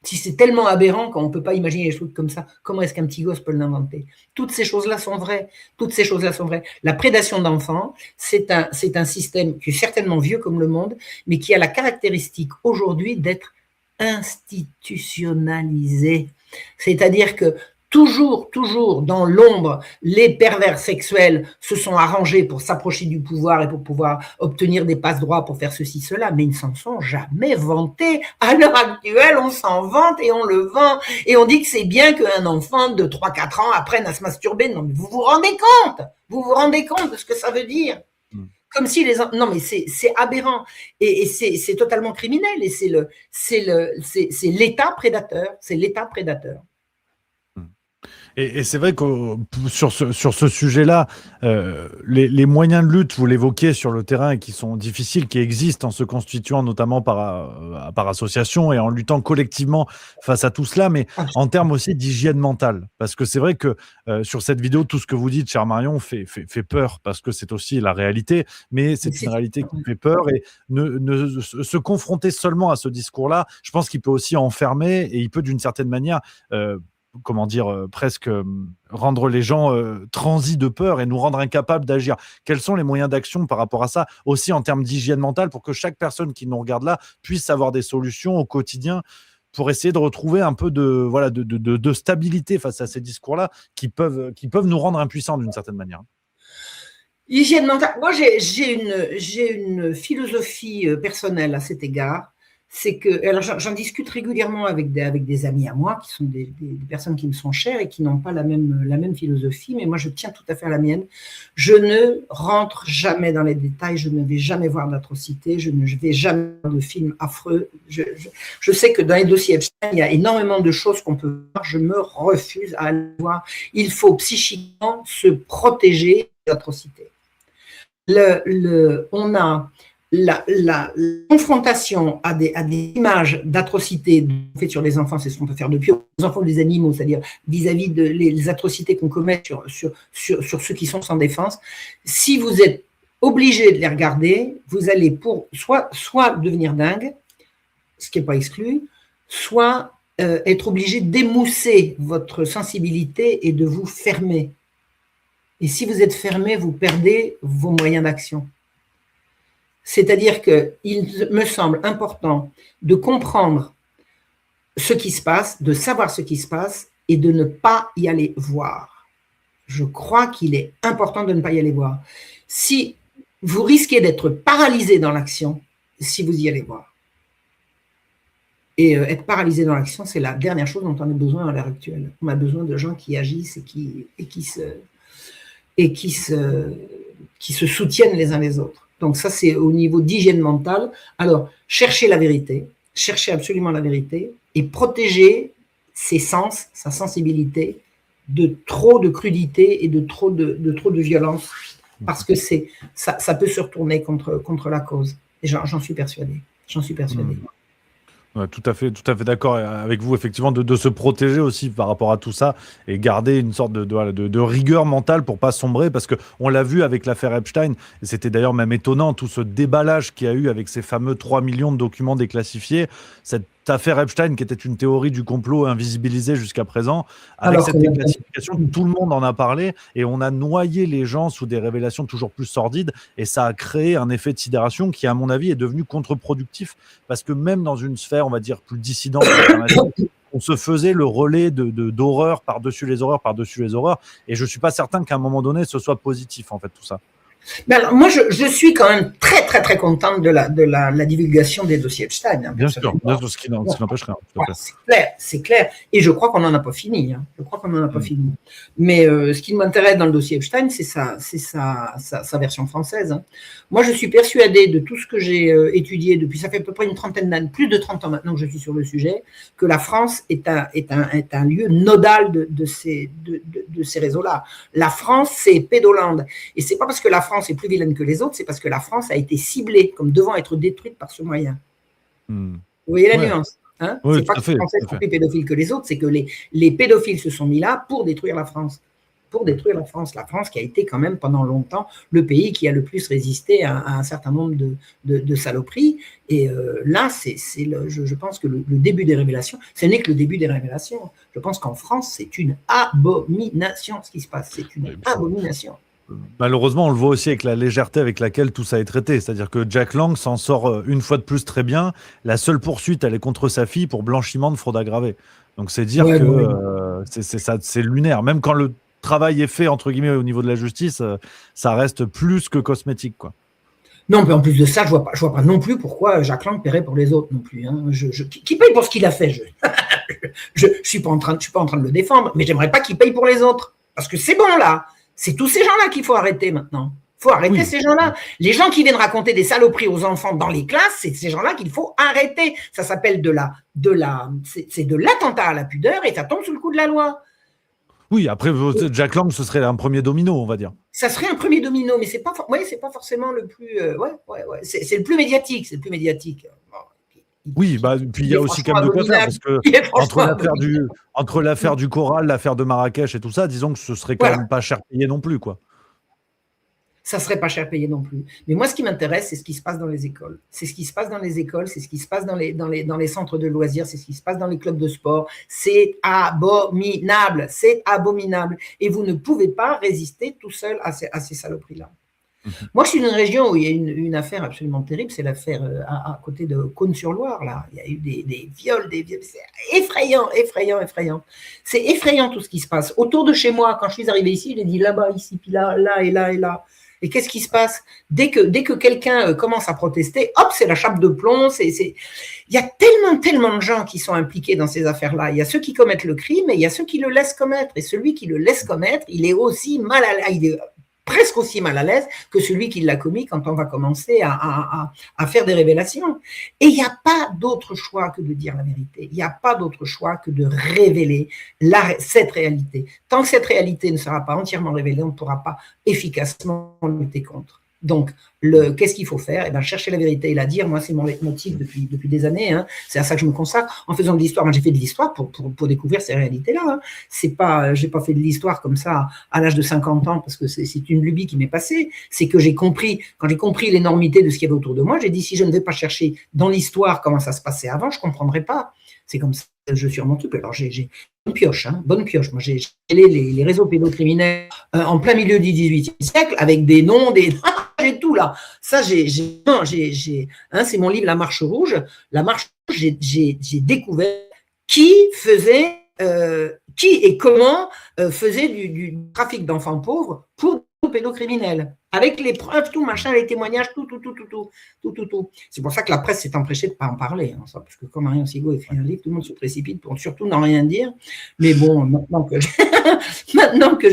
Si c'est tellement aberrant qu'on ne peut pas imaginer des choses comme ça, comment est-ce qu'un petit gosse peut l'inventer? Toutes ces choses-là sont vraies. Toutes ces choses-là sont vraies. La prédation d'enfants, c'est un système qui est certainement vieux comme le monde, mais qui a la caractéristique aujourd'hui d'être institutionnalisé. C'est-à-dire que toujours dans l'ombre, les pervers sexuels se sont arrangés pour s'approcher du pouvoir et pour pouvoir obtenir des passe-droits pour faire ceci, cela, mais ils ne s'en sont jamais vantés. À l'heure actuelle, on s'en vante et on le vend. Et on dit que c'est bien qu'un enfant de 3-4 ans apprenne à se masturber. Non, mais vous vous rendez compte? Vous vous rendez compte de ce que ça veut dire? Comme si non, mais c'est aberrant et c'est totalement criminel et c'est l'État prédateur. C'est l'État prédateur. Et c'est vrai que sur ce sujet-là, les moyens de lutte, vous l'évoquez sur le terrain, et qui sont difficiles, qui existent en se constituant notamment par association et en luttant collectivement face à tout cela, mais en termes aussi d'hygiène mentale. Parce que c'est vrai que sur cette vidéo, tout ce que vous dites, chère Marion, fait peur, parce que c'est aussi la réalité, mais c'est une réalité qui fait peur. Et se confronter seulement à ce discours-là, je pense qu'il peut aussi enfermer et il peut d'une certaine manière... comment dire, presque rendre les gens transis de peur et nous rendre incapables d'agir. Quels sont les moyens d'action par rapport à ça, aussi en termes d'hygiène mentale, pour que chaque personne qui nous regarde là puisse avoir des solutions au quotidien pour essayer de retrouver un peu de stabilité face à ces discours-là qui peuvent nous rendre impuissants d'une certaine manière. Hygiène mentale, moi j'ai une philosophie personnelle à cet égard. C'est que, alors j'en discute régulièrement avec des amis à moi, qui sont des personnes qui me sont chères et qui n'ont pas la même philosophie, mais moi je tiens tout à fait à la mienne. Je ne rentre jamais dans les détails, je ne vais jamais voir d'atrocités, je ne vais jamais voir de films affreux. Je sais que dans les dossiers Epstein, il y a énormément de choses qu'on peut voir, je me refuse à aller voir. Il faut psychiquement se protéger des atrocités. On a la confrontation à des images d'atrocités faites sur les enfants, c'est ce qu'on peut faire depuis aux enfants des animaux, c'est-à-dire vis-à-vis les atrocités qu'on commet sur ceux qui sont sans défense. Si vous êtes obligé de les regarder, vous allez soit devenir dingue, ce qui n'est pas exclu, soit être obligé d'émousser votre sensibilité et de vous fermer. Et si vous êtes fermé, vous perdez vos moyens d'action. C'est-à-dire qu'il me semble important de comprendre ce qui se passe, de savoir ce qui se passe et de ne pas y aller voir. Je crois qu'il est important de ne pas y aller voir. Si vous risquez d'être paralysé dans l'action, si vous y allez voir. Et être paralysé dans l'action, c'est la dernière chose dont on a besoin à l'heure actuelle. On a besoin de gens qui agissent et qui se soutiennent les uns les autres. Donc ça, c'est au niveau d'hygiène mentale. Alors, cherchez la vérité, cherchez absolument la vérité et protégez ses sens, sa sensibilité de trop de crudité et de trop de violence, parce que ça peut se retourner contre la cause. Et j'en suis persuadé. J'en suis persuadé. Ouais, tout à fait d'accord avec vous, effectivement, de se protéger aussi par rapport à tout ça et garder une sorte de rigueur mentale pour pas sombrer, parce qu'on l'a vu avec l'affaire Epstein, et c'était d'ailleurs même étonnant, tout ce déballage qu'il y a eu avec ces fameux 3 millions de documents déclassifiés, cette affaire Epstein qui était une théorie du complot invisibilisée jusqu'à présent, avec cette déclassification, tout le monde en a parlé et on a noyé les gens sous des révélations toujours plus sordides, et ça a créé un effet de sidération qui, à mon avis, est devenu contre-productif, parce que même dans une sphère, on va dire, plus dissidente, on se faisait le relais d'horreurs par-dessus les horreurs, et je ne suis pas certain qu'à un moment donné, ce soit positif, en fait, tout ça. Mais alors, moi, je suis quand même très, très, très contente de la divulgation des dossiers Epstein. Hein, bien sûr, ce qui n'empêcherait. C'est clair. Et je crois qu'on n'en a pas fini. Hein. Fini. Mais ce qui m'intéresse dans le dossier Epstein, c'est sa version française. Hein. Moi, je suis persuadée de tout ce que j'ai étudié depuis, ça fait à peu près une trentaine d'années, plus de 30 ans maintenant que je suis sur le sujet, que la France est un lieu nodal de ces réseaux-là. La France, c'est Pédoland. Et c'est pas parce que la France est plus vilaine que les autres, c'est parce que la France a été ciblée comme devant être détruite par ce moyen. Vous voyez la nuance? Hein, Oui, c'est pas tout que à fait. les Français sont plus pédophiles que les autres, c'est que les pédophiles se sont mis là pour détruire la France. Pour détruire la France. La France qui a été quand même pendant longtemps le pays qui a le plus résisté à un certain nombre de saloperies. Et là, je pense que le début des révélations, ce n'est que le début des révélations. Je pense qu'en France, c'est une abomination ce qui se passe. C'est une abomination. Malheureusement, on le voit aussi avec la légèreté avec laquelle tout ça est traité. C'est-à-dire que Jack Lang s'en sort une fois de plus très bien. La seule poursuite, elle est contre sa fille pour blanchiment de fraude aggravée. Donc c'est dire que c'est lunaire. Même quand le travail est fait, entre guillemets, au niveau de la justice, ça reste plus que cosmétique, quoi. Non, mais en plus de ça, je vois pas non plus pourquoi Jack Lang paierait pour les autres non plus. Hein. Qui paye pour ce qu'il a fait? Je suis pas en train de le défendre, mais j'aimerais pas qu'il paye pour les autres. Parce que c'est bon, là. C'est tous ces gens-là qu'il faut arrêter maintenant. Il faut arrêter ces gens-là. Les gens qui viennent raconter des saloperies aux enfants dans les classes, c'est ces gens-là qu'il faut arrêter. Ça s'appelle c'est de l'attentat à la pudeur et ça tombe sous le coup de la loi. Oui, après, Jack Lang, ce serait un premier domino, on va dire. Ça serait un premier domino, mais c'est pas forcément le plus. C'est le plus médiatique. C'est le plus médiatique. Oui, puis il y a aussi quand même de quoi faire, parce que entre l'affaire du Coral, l'affaire de Marrakech et tout ça, disons que ce serait quand même pas cher payé non plus, quoi. Ça serait pas cher payé non plus. Mais moi, ce qui m'intéresse, c'est ce qui se passe dans les écoles. C'est ce qui se passe dans les écoles, c'est ce qui se passe dans les centres de loisirs, c'est ce qui se passe dans les clubs de sport. C'est abominable, c'est abominable. Et vous ne pouvez pas résister tout seul à ces saloperies-là. Moi, je suis dans une région où il y a une affaire absolument terrible, c'est l'affaire à côté de Cône-sur-Loire, là. Il y a eu des viols, c'est effrayant. C'est effrayant tout ce qui se passe. Autour de chez moi, quand je suis arrivée ici, j'ai dit là-bas, ici, puis là, là et là et là. Et qu'est-ce qui se passe? Dès que quelqu'un commence à protester, hop, c'est la chape de plomb. Il y a tellement de gens qui sont impliqués dans ces affaires-là. Il y a ceux qui commettent le crime et il y a ceux qui le laissent commettre. Et celui qui le laisse commettre, il est aussi presque aussi mal à l'aise que celui qui l'a commis quand on va commencer à faire des révélations. Et il n'y a pas d'autre choix que de dire la vérité. Il n'y a pas d'autre choix que de révéler cette réalité. Tant que cette réalité ne sera pas entièrement révélée, on ne pourra pas efficacement lutter contre. Donc, qu'est-ce qu'il faut faire? Eh bien, chercher la vérité et la dire. Moi, c'est mon leitmotiv depuis des années. Hein. C'est à ça que je me consacre. En faisant de l'histoire, moi, j'ai fait de l'histoire pour découvrir ces réalités-là. Hein. C'est pas, j'ai pas fait de l'histoire comme ça à l'âge de 50 ans parce que c'est une lubie qui m'est passée. C'est que quand j'ai compris l'énormité de ce qu'il y avait autour de moi, j'ai dit si je ne vais pas chercher dans l'histoire comment ça se passait avant, je comprendrai pas. C'est comme ça que je suis remonté. Alors, j'ai bonne pioche. Moi, j'ai les réseaux pédocriminels en plein milieu du XVIIIe siècle avec des noms, j'ai tout là. Ça, c'est mon livre La Marche Rouge. La Marche Rouge, j'ai découvert qui et comment faisait du trafic d'enfants pauvres pour des pédocriminels. Avec les preuves, tout, machin, les témoignages, tout. C'est pour ça que la presse s'est empêchée de ne pas en parler. Hein, ça, parce que comme Marion Sigaud écrit un livre, tout le monde se précipite pour surtout n'en rien dire. Mais bon, maintenant que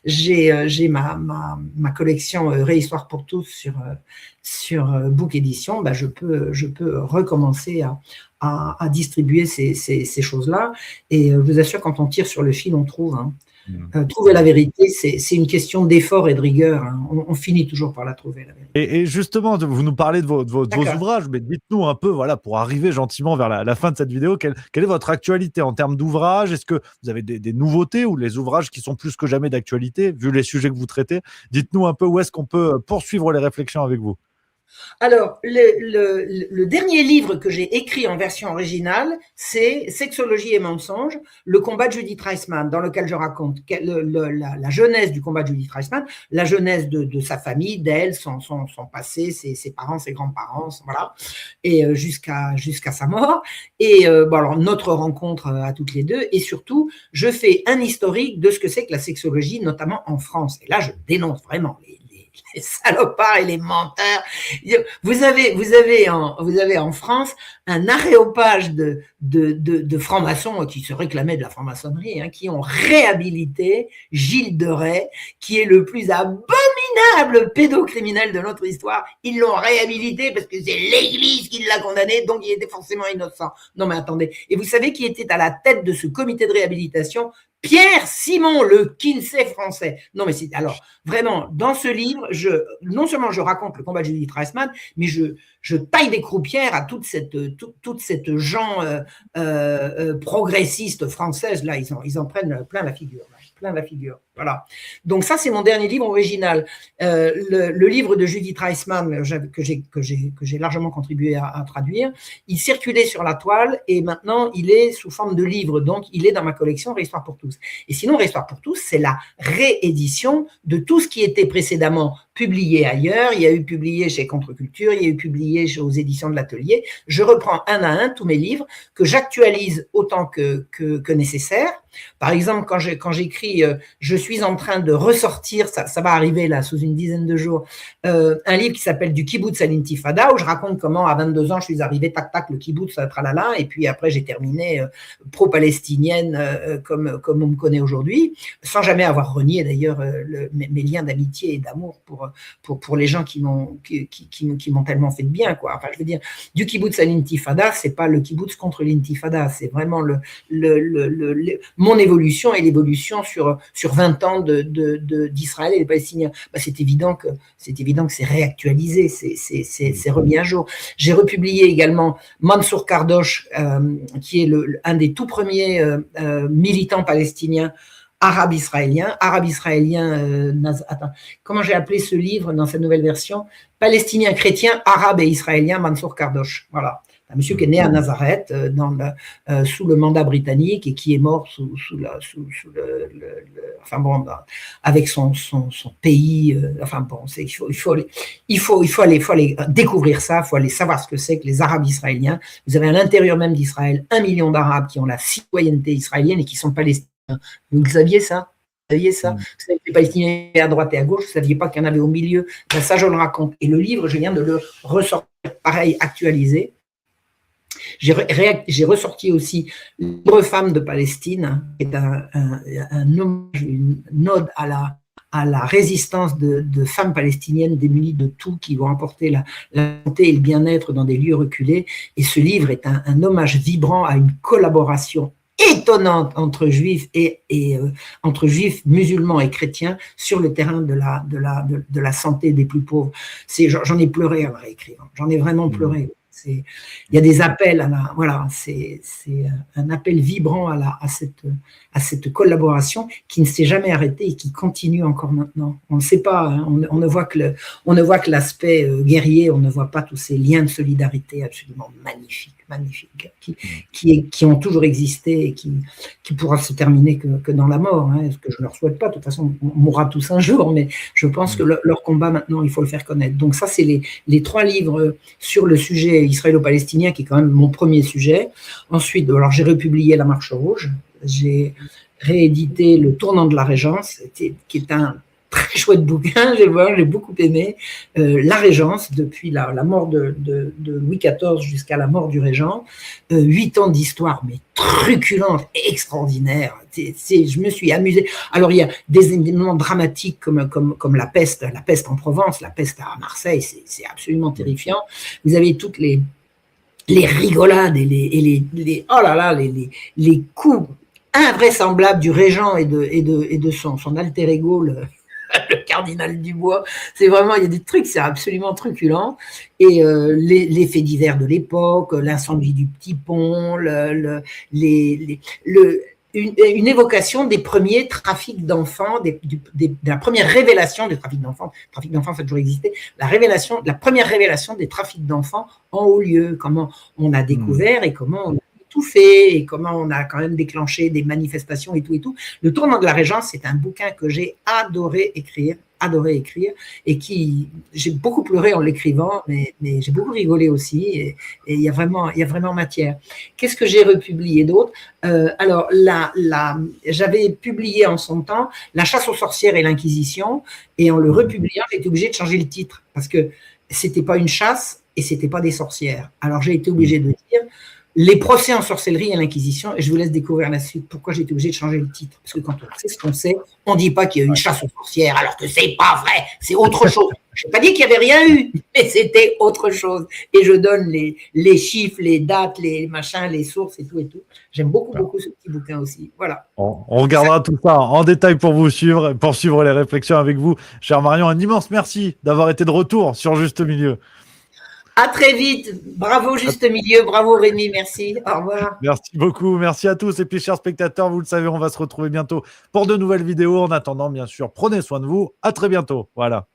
j'ai ma collection Réhistoire pour tous sur Book Édition, bah, je peux recommencer à distribuer ces choses-là. Et je vous assure, quand on tire sur le fil, on trouve. Hein. Trouver la vérité, c'est une question d'effort et de rigueur. Hein. On finit toujours par la trouver, la vérité. Et justement, vous nous parlez de vos ouvrages, mais dites-nous un peu, voilà, pour arriver gentiment vers la fin de cette vidéo, quelle est votre actualité en termes d'ouvrages? Est-ce que vous avez des nouveautés ou les ouvrages qui sont plus que jamais d'actualité, vu les sujets que vous traitez? Dites-nous un peu où est-ce qu'on peut poursuivre les réflexions avec vous. Alors, le dernier livre que j'ai écrit en version originale, c'est Sexologie et mensonges, le combat de Judith Reisman, dans lequel je raconte la jeunesse du combat de Judith Reisman, la jeunesse de sa famille, d'elle, son passé, ses parents, ses grands-parents, voilà, et jusqu'à sa mort. Et alors notre rencontre à toutes les deux, et surtout, je fais un historique de ce que c'est que la sexologie, notamment en France. Et là, je dénonce vraiment les salopards et les menteurs. Vous avez en France un aréopage de francs-maçons qui se réclamaient de la franc-maçonnerie, hein, qui ont réhabilité Gilles de Rais, qui est le plus abominable pédocriminel de notre histoire. Ils l'ont réhabilité parce que c'est l'Église qui l'a condamné, donc il était forcément innocent. Non mais attendez, et vous savez qui était à la tête de ce comité de réhabilitation? Pierre Simon, le Kinsey français. Non, mais c'est alors vraiment dans ce livre, non seulement je raconte le combat de Judith Reisman, mais je taille des croupières à toute cette gens progressiste française là. Ils en prennent plein la figure. Plein la figure. Voilà. Donc ça, c'est mon dernier livre original. Le livre de Judith Reisman que j'ai largement contribué à traduire, il circulait sur la toile et maintenant il est sous forme de livre. Donc il est dans ma collection Réhistoire pour tous. Et sinon, Réhistoire pour tous, c'est la réédition de tout ce qui était précédemment publié ailleurs. Il y a eu publié chez Contre-Culture, il y a eu publié aux éditions de l'Atelier. Je reprends un à un tous mes livres que j'actualise autant que nécessaire. Par exemple, quand j'écris je suis en train de ressortir, ça va arriver là sous une dizaine de jours, un livre qui s'appelle Du kibbutz à l'intifada, où je raconte comment à 22 ans je suis arrivée, tac tac, le kibbutz, tralala, et puis après j'ai terminé pro-palestinienne comme on me connaît aujourd'hui, sans jamais avoir renié d'ailleurs mes liens d'amitié et d'amour pour les gens qui m'ont tellement fait de bien, quoi. Enfin, je veux dire, du kibbutz à l'intifada, c'est pas le kibbutz contre l'intifada, c'est vraiment mon évolution et l'évolution sur 20 ans d'Israël et des Palestiniens. Bah, c'est évident que c'est réactualisé, c'est remis à jour. J'ai republié également Mansour Kardosh, qui est un des tout premiers militants palestiniens arabe-israélien, comment j'ai appelé ce livre dans cette nouvelle version? Palestinien chrétien, arabe et israélien, Mansour Kardosh. Voilà. Un monsieur qui est né à Nazareth sous le mandat britannique et qui est mort avec son pays. Il faut aller découvrir ça, il faut aller savoir ce que c'est que les Arabes israéliens. Vous avez à l'intérieur même d'Israël 1 million d'Arabes qui ont la citoyenneté israélienne et qui sont palestiniens. Vous le saviez ça? Vous saviez ça? Vous savez que les Palestiniens à droite et à gauche, vous ne saviez pas qu'il y en avait au milieu. Ben, ça, je le raconte. Et le livre, je viens de le ressortir, pareil, actualisé. J'ai ressorti aussi Libre femme de Palestine, qui est une ode à la résistance de femmes palestiniennes démunies de tout, qui vont apporter la santé et le bien-être dans des lieux reculés. Et ce livre est un hommage vibrant à une collaboration étonnante entre juifs entre juifs, musulmans et chrétiens sur le terrain de la santé des plus pauvres. J'en ai pleuré en réécrivant, j'en ai vraiment pleuré. Il y a des appels c'est un appel vibrant à cette collaboration qui ne s'est jamais arrêtée et qui continue encore maintenant. On ne sait pas, hein, on ne voit que l'aspect guerrier, on ne voit pas tous ces liens de solidarité absolument magnifiques, qui ont toujours existé et qui pourra se terminer que dans la mort, hein, ce que je ne leur souhaite pas. De toute façon, on mourra tous un jour, mais je pense que leur combat maintenant, il faut le faire connaître. Donc ça, c'est les 3 livres sur le sujet israélo-palestinien, qui est quand même mon premier sujet. Ensuite, alors j'ai republié La Marche rouge, j'ai réédité Le tournant de la Régence, qui est un très chouette bouquin, j'ai beaucoup aimé. La Régence, depuis la mort de Louis XIV jusqu'à la mort du Régent, 8 ans d'histoire, mais truculente, extraordinaire. Je me suis amusée. Alors, il y a des événements dramatiques comme la peste en Provence, la peste à Marseille, c'est absolument terrifiant. Vous avez toutes les rigolades et les coups invraisemblables du Régent et de son alter ego, le cardinal Dubois. C'est vraiment, il y a des trucs, c'est absolument truculent. Et les faits divers de l'époque, l'incendie du Petit Pont, une évocation des premiers trafics d'enfants, de la première révélation des trafics d'enfants. Le trafic d'enfants, ça a toujours existé. La première révélation des trafics d'enfants en haut lieu. Comment on a découvert et comment on a tout fait et comment on a quand même déclenché des manifestations et tout. Le tournant de la Régence, c'est un bouquin que j'ai adoré écrire et j'ai beaucoup pleuré en l'écrivant, mais j'ai beaucoup rigolé aussi et il y a vraiment matière. Qu'est-ce que j'ai republié d'autre? Alors j'avais publié en son temps La chasse aux sorcières et l'Inquisition, et en le republiant, j'ai été obligée de changer le titre, parce que c'était pas une chasse et c'était pas des sorcières. Alors j'ai été obligée de dire, le tournant de la Régence, c'est un bouquin que j'ai adoré écrire et qui les procès en sorcellerie et l'Inquisition, et je vous laisse découvrir la suite. Pourquoi j'ai été obligé de changer le titre? Parce que quand on sait ce qu'on sait, on ne dit pas qu'il y a eu une chasse aux sorcières, alors que c'est pas vrai, c'est autre chose. Je n'ai pas dit qu'il n'y avait rien eu, mais c'était autre chose. Et je donne les chiffres, les dates, les machins, les sources et tout et tout. J'aime beaucoup ce petit bouquin aussi. Voilà. On regardera tout ça en détail pour vous suivre, pour suivre les réflexions avec vous. Cher Marion, un immense merci d'avoir été de retour sur Juste Milieu. À très vite. Bravo Juste Milieu. Bravo Rémi. Merci. Au revoir. Merci beaucoup. Merci à tous. Et puis, chers spectateurs, vous le savez, on va se retrouver bientôt pour de nouvelles vidéos. En attendant, bien sûr, prenez soin de vous. À très bientôt. Voilà.